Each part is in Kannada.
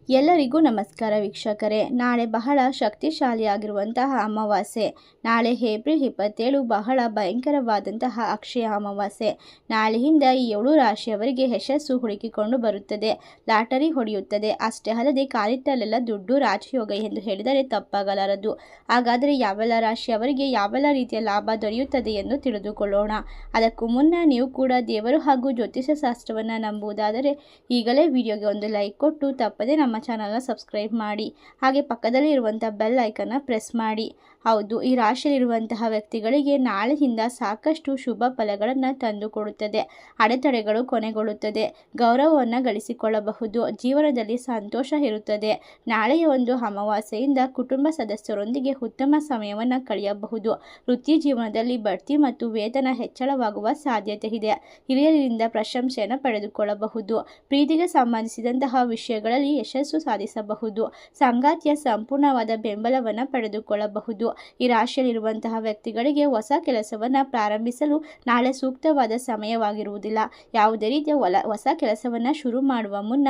ಎಲ್ಲರಿಗೂ ನಮಸ್ಕಾರ ವೀಕ್ಷಕರೇ. ನಾಳೆ ಬಹಳ ಶಕ್ತಿಶಾಲಿಯಾಗಿರುವಂತಹ ಅಮಾವಾಸ್ಯೆ. ನಾಳೆ ಏಪ್ರಿಲ್ 27 ಬಹಳ ಭಯಂಕರವಾದಂತಹ ಅಕ್ಷಯ ಅಮಾವಾಸ್ಯೆ. ನಾಳೆಯಿಂದ ಈ 7 ರಾಶಿಯವರಿಗೆ ಯಶಸ್ಸು ಹುಡುಕಿಕೊಂಡು ಬರುತ್ತದೆ, ಲಾಟರಿ ಹೊಡೆಯುತ್ತದೆ. ಅಷ್ಟೇ ಅಲ್ಲದೆ ಕಾಲಿಟ್ಟಲ್ಲೆಲ್ಲ ದುಡ್ಡು ರಾಜಯೋಗ ಎಂದು ಹೇಳಿದರೆ ತಪ್ಪಾಗಲಾರದು. ಹಾಗಾದರೆ ಯಾವೆಲ್ಲ ರಾಶಿಯವರಿಗೆ ಯಾವೆಲ್ಲ ರೀತಿಯ ಲಾಭ ದೊರೆಯುತ್ತದೆ ಎಂದು ತಿಳಿದುಕೊಳ್ಳೋಣ. ಅದಕ್ಕೂ ಮುನ್ನ ನೀವು ಕೂಡ ದೇವರು ಹಾಗೂ ಜ್ಯೋತಿಷ್ಯ ಶಾಸ್ತ್ರವನ್ನು ನಂಬುವುದಾದರೆ ಈಗಲೇ ವಿಡಿಯೋಗೆ ಒಂದು ಲೈಕ್ ಕೊಟ್ಟು ತಪ್ಪದೆ ನಮ್ಮ ಚಾನಲ್ನ ಸಬ್ಸ್ಕ್ರೈಬ್ ಮಾಡಿ. ಹಾಗೆ ಪಕ್ಕದಲ್ಲಿ ಇರುವಂತಹ ಬೆಲ್ ಐಕನ್ನ ಪ್ರೆಸ್ ಮಾಡಿ. ಹೌದು, ಈ ರಾಶಿಯಲ್ಲಿರುವಂತಹ ವ್ಯಕ್ತಿಗಳಿಗೆ ನಾಳೆಯಿಂದ ಸಾಕಷ್ಟು ಶುಭ ಫಲಗಳನ್ನು ತಂದುಕೊಡುತ್ತದೆ. ಅಡೆತಡೆಗಳು ಕೊನೆಗೊಳ್ಳುತ್ತದೆ, ಗೌರವವನ್ನು ಗಳಿಸಿಕೊಳ್ಳಬಹುದು, ಜೀವನದಲ್ಲಿ ಸಂತೋಷ ಇರುತ್ತದೆ. ನಾಳೆಯ ಒಂದು ಅಮಾವಾಸ್ಯೆಯಿಂದ ಕುಟುಂಬ ಸದಸ್ಯರೊಂದಿಗೆ ಉತ್ತಮ ಸಮಯವನ್ನು ಕಳೆಯಬಹುದು. ವೃತ್ತಿ ಜೀವನದಲ್ಲಿ ಬಡ್ತಿ ಮತ್ತು ವೇತನ ಹೆಚ್ಚಳವಾಗುವ ಸಾಧ್ಯತೆ ಇದೆ. ಹಿರಿಯರಿಂದ ಪ್ರಶಂಸೆಯನ್ನು ಪಡೆದುಕೊಳ್ಳಬಹುದು. ಪ್ರೀತಿಗೆ ಸಂಬಂಧಿಸಿದಂತಹ ವಿಷಯಗಳಲ್ಲಿ ಯಶಸ್ಸು ಸಾಧಿಸಬಹುದು. ಸಂಗಾತಿಯ ಸಂಪೂರ್ಣವಾದ ಬೆಂಬಲವನ್ನು ಪಡೆದುಕೊಳ್ಳಬಹುದು. ಈ ರಾಶಿಯಲ್ಲಿರುವಂತಹ ವ್ಯಕ್ತಿಗಳಿಗೆ ಹೊಸ ಕೆಲಸವನ್ನು ಪ್ರಾರಂಭಿಸಲು ನಾಳೆ ಸೂಕ್ತವಾದ ಸಮಯವಾಗಿರುವುದಿಲ್ಲ. ಯಾವುದೇ ರೀತಿಯ ಹೊಸ ಕೆಲಸವನ್ನು ಶುರು ಮಾಡುವ ಮುನ್ನ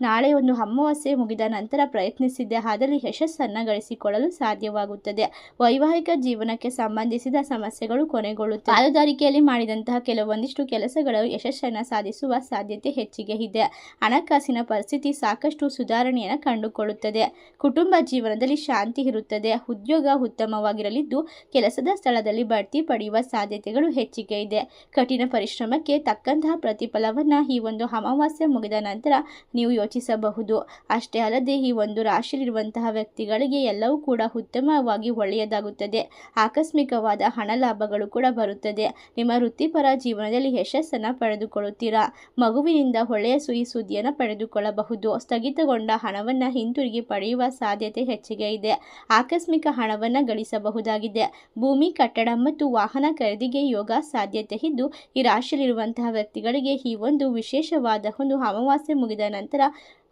ನಾಳೆ ಒಂದು ಅಮಾವಾಸ್ಯೆ ಮುಗಿದ ನಂತರ ಪ್ರಯತ್ನಿಸಿದ್ದೆ ಆದಲ್ಲಿ ಯಶಸ್ಸನ್ನು ಗಳಿಸಿಕೊಳ್ಳಲು ಸಾಧ್ಯವಾಗುತ್ತದೆ. ವೈವಾಹಿಕ ಜೀವನಕ್ಕೆ ಸಂಬಂಧಿಸಿದ ಸಮಸ್ಯೆಗಳು ಕೊನೆಗೊಳ್ಳುತ್ತವೆ. ಪಾಲುದಾರಿಕೆಯಲ್ಲಿ ಮಾಡಿದಂತಹ ಕೆಲವೊಂದಿಷ್ಟು ಕೆಲಸಗಳು ಯಶಸ್ಸನ್ನು ಸಾಧಿಸುವ ಸಾಧ್ಯತೆ ಹೆಚ್ಚಿಗೆ ಇದೆ. ಹಣಕಾಸಿನ ಪರಿಸ್ಥಿತಿ ಸಾಕಷ್ಟು ಸುಧಾರಣೆಯನ್ನು ಕಂಡುಕೊಳ್ಳುತ್ತದೆ. ಕುಟುಂಬ ಜೀವನದಲ್ಲಿ ಶಾಂತಿ ಇರುತ್ತದೆ. ಉದ್ಯೋಗ ಉತ್ತಮವಾಗಿರಲಿದ್ದು ಕೆಲಸದ ಸ್ಥಳದಲ್ಲಿ ಬಡ್ತಿ ಪಡೆಯುವ ಸಾಧ್ಯತೆಗಳು ಹೆಚ್ಚಿಗೆ ಇದೆ. ಕಠಿಣ ಪರಿಶ್ರಮಕ್ಕೆ ತಕ್ಕಂತಹ ಪ್ರತಿಫಲವನ್ನು ಈ ಒಂದು ಅಮಾವಾಸ್ಯೆ ಮುಗಿದ ನಂತರ ನೀವು ಯೋಚಿಸಬಹುದು. ಅಷ್ಟೇ ಅಲ್ಲದೆ ಈ ಒಂದು ರಾಶಿಯಲ್ಲಿರುವಂತಹ ವ್ಯಕ್ತಿಗಳಿಗೆ ಎಲ್ಲವೂ ಕೂಡ ಉತ್ತಮವಾಗಿ ಒಳ್ಳೆಯದಾಗುತ್ತದೆ. ಆಕಸ್ಮಿಕವಾದ ಹಣ ಲಾಭಗಳು ಕೂಡ ಬರುತ್ತದೆ. ನಿಮ್ಮ ವೃತ್ತಿಪರ ಜೀವನದಲ್ಲಿ ಯಶಸ್ಸನ್ನು ಪಡೆದುಕೊಳ್ಳುತ್ತೀರಾ. ಮಗುವಿನಿಂದ ಒಳ್ಳೆಯ ಸುದ್ದಿಯನ್ನು ಪಡೆದುಕೊಳ್ಳಬಹುದು. ಸ್ಥಗಿತಗೊಂಡ ಹಣವನ್ನು ಹಿಂತಿರುಗಿ ಪಡೆಯುವ ಸಾಧ್ಯತೆ ಹೆಚ್ಚಿಗೆ ಇದೆ. ಆಕಸ್ಮಿಕ ಹಣವನ್ನು ಗಳಿಸಬಹುದಾಗಿದೆ. ಭೂಮಿ, ಕಟ್ಟಡ ಮತ್ತು ವಾಹನ ಖರೀದಿಗೆ ಯೋಗ ಸಾಧ್ಯತೆ ಇದ್ದು ಈ ರಾಶಿಯಲ್ಲಿರುವಂತಹ ವ್ಯಕ್ತಿಗಳಿಗೆ ಈ ಒಂದು ವಿಶೇಷವಾದ ಒಂದು ಅಮಾವಾಸ್ಯೆ ಮುಗಿದ ನಂತರ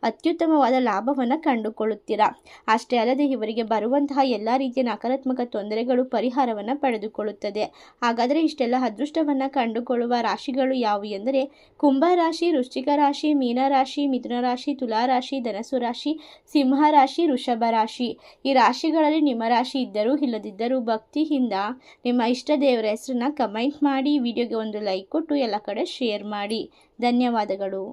ಅತ್ಯುತ್ತಮವಾದ ಲಾಭವನ್ನು ಕಂಡುಕೊಳ್ಳುತ್ತೀರಾ. ಅಷ್ಟೇ ಅಲ್ಲದೆ ಇವರಿಗೆ ಬರುವಂತಹ ಎಲ್ಲ ರೀತಿಯ ನಕಾರಾತ್ಮಕ ತೊಂದರೆಗಳು ಪರಿಹಾರವನ್ನು ಪಡೆದುಕೊಳ್ಳುತ್ತದೆ. ಹಾಗಾದರೆ ಇಷ್ಟೆಲ್ಲ ಅದೃಷ್ಟವನ್ನು ಕಂಡುಕೊಳ್ಳುವ ರಾಶಿಗಳು ಯಾವುವು ಎಂದರೆ ಕುಂಭ ರಾಶಿ, ವೃಶ್ಚಿಕ ರಾಶಿ, ಮೀನ ರಾಶಿ, ಮಿಥುನ ರಾಶಿ, ತುಲಾ ರಾಶಿ, ಧನಸ್ಸು ರಾಶಿ, ಸಿಂಹ ರಾಶಿ, ವೃಷಭ ರಾಶಿ. ಈ ರಾಶಿಗಳಲ್ಲಿ ನಿಮ್ಮ ರಾಶಿ ಇದ್ದರೂ ಇಲ್ಲದಿದ್ದರೂ ಭಕ್ತಿಯಿಂದ ನಿಮ್ಮ ಇಷ್ಟ ದೇವರ ಹೆಸರನ್ನ ಕಮೆಂಟ್ ಮಾಡಿ, ವಿಡಿಯೋಗೆ ಒಂದು ಲೈಕ್ ಕೊಟ್ಟು ಎಲ್ಲ ಕಡೆ ಶೇರ್ ಮಾಡಿ. ಧನ್ಯವಾದಗಳು.